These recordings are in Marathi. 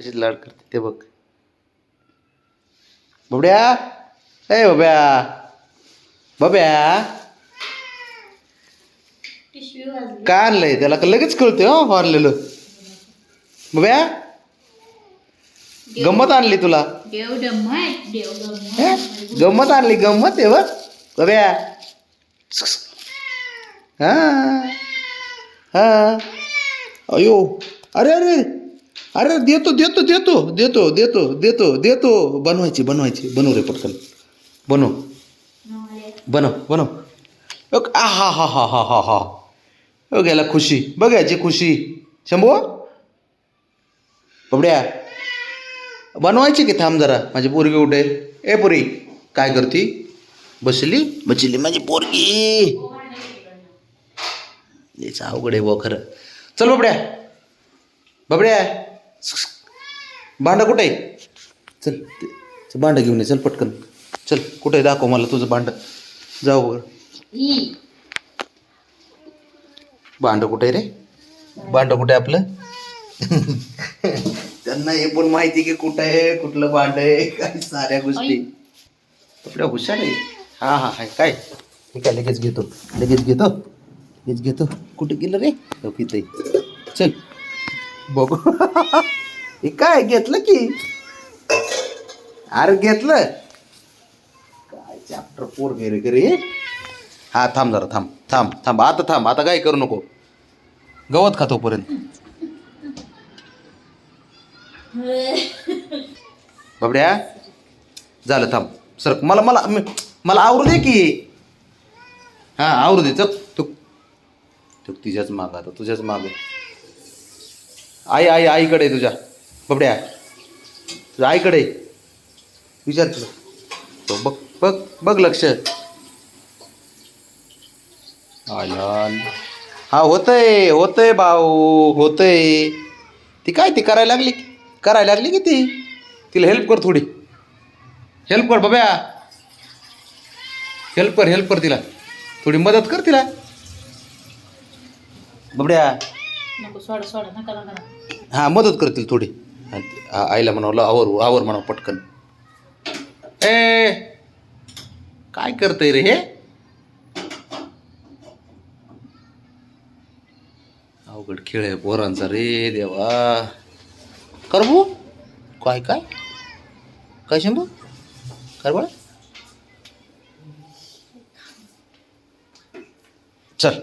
कशी लाड करते ते बघ. बबड्या, ए बब्या, बब्या काय आणलंय त्याला? का लगेच कळतंय हो आणलेलं. बब्या गंमत आणली तुला. गंमत आणली, गंमत आहे बघ बब्या. हा हा अयो, अरे अरे अरे देतो देतो देतो देतो देतो देतो देतो. बनवायची बनवायची, बनव रे पटकन, बनव बनव बनव. हा हा हा हा हा हा हा. गेला खुशी, बघायची खुशी. शंभू बबड्या बनवायची की? थांब जरा, माझी पोरगी उठे. ए पोरी काय करती? बसली बसली माझी पोरगी. याचं अवघड आहे व खरं. चल बबड्या, बबड्या भांडं कुठं आहे? चल भांडं घेऊन ये, चल पटकन चल. कुठे दाखव मला तुझं भांडं. जाऊ बघ भांडं कुठे रे? भांडं कुठे आपलं? त्यांना हे पण माहिती की कुठं आहे, कुठलं भांड आहे, काय साऱ्या गोष्टी. आपल्या हुशार आहे. हा हा हाय काय? मी काय लगेच घेतो, लगेच घेतो, लगेच घेतो. कुठे गेलं रे? इथे चल बघू. हे काय घेतलं की? अरे घेतलं काय? चॅप्टर 4 गेले की रे. हा थांब जरा, थांब थांब थांब, आता थांब, आता काय करू नको. गवत खातो पर्यंत. बबड्या झालं, थांब सर. मला मला मला आवरू दे की. हा आवरू दे. चल तू तुझ्याच माग, आता तुझ्याच माग. आई आई आईकडे तुझ्या. बबड्या तुझ्या आईकडे विचार तुला. तो बघ बघ बघ लक्ष. हा होतंय होतंय भाऊ होतंय. ती काय ती करायला लागली की ती. तिला हेल्प कर थोडी. हेल्प कर बब्या, हेल्प कर तिला थोडी, मदत कर तिला. बबड्या हा मदत करतील थोडी. आईला म्हणावं आवर म्हणावं पटकन. ए काय करतय रे हे? अवघड खेळ आहे पोरांचा रे देवा. करबू काय काय काय शंभू कर बळा. चल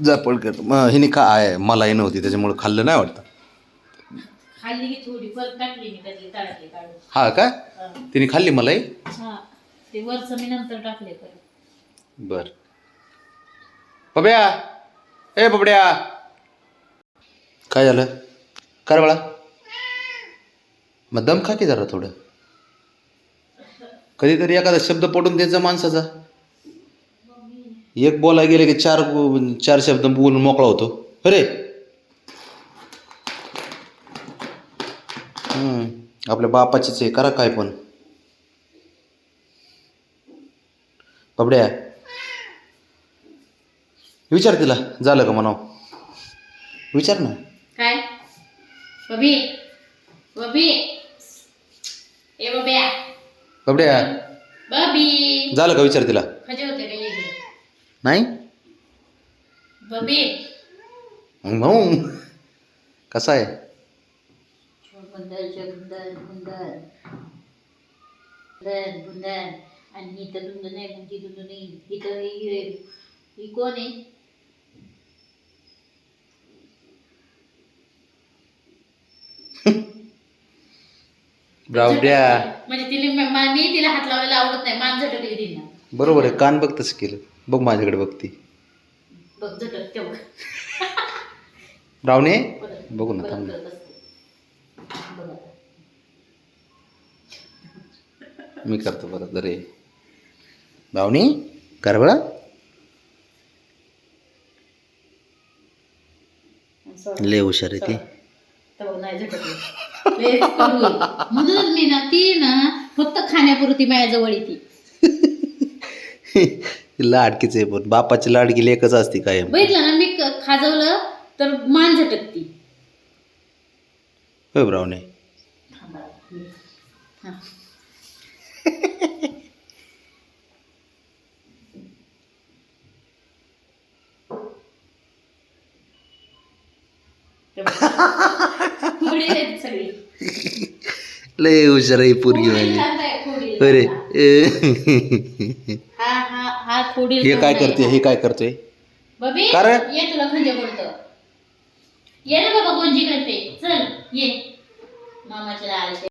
जा पळकर. मग हिने काय मलाई नव्हती त्याच्यामुळे खाल्लं नाही वाटतं. हा का? तिने खाल्ली मलाई. बर बब्या, ए बबड्या काय झालं? कर बाळा, मग दम खा की जरा थोडं. कधीतरी एखादा शब्द पडून द्यायचा माणसाचा. एक बोलाय गेले की चार शब्द बोलून मोकळा होतो. अरे आपल्या बापाचीच आहे, करा काय पण. बबड्या विचार तिला झालं का म्हणाव. विचार ना. काय बबी बबी ए बब्या बबड्या बबी झालं का विचार तिला. खजे होते रे नाही बबी भाऊ कसा आहे? बुंदर बुंदर बुंदर. आणि इथं दुंद नाही, पण ती दुंद नाही. इथं ही कोण आहे? बावड्या म्हणजे मी तिला हात लावायला आवडत नाही. मान झटकली तिला. बरोबर आहे. कान बघ तसं केलं. बघ माझ्याकडे बघती. बघ झटक तेवढं. रावणे बघू ना थांब. मी करतो परत. अरे भावनी कर बळा. लय हुशार आहे ती. म्हणून मी ना ती ना फक्त खाण्यापुरती माझ्याजवळ येते. लाडकीच आहे पण बापाची लाडकी लेकच असते काय. बघितलं ना मी खाजवलं तर मान झटकती. होय ब्रावणे. थांबा. हा. खोडी आहेत सगळी. लय हुशार आहे पोरगी खोडील माझी. धंदा आहे, खोडील अरे धंदा. हा खोडील हे काय धंदा आहे करते, हा. हे काय करतोय? बबी का रे? ये तुला खंजे बोलतो. ये ना बाबा गोंजी करते चल ये मामाच्या आले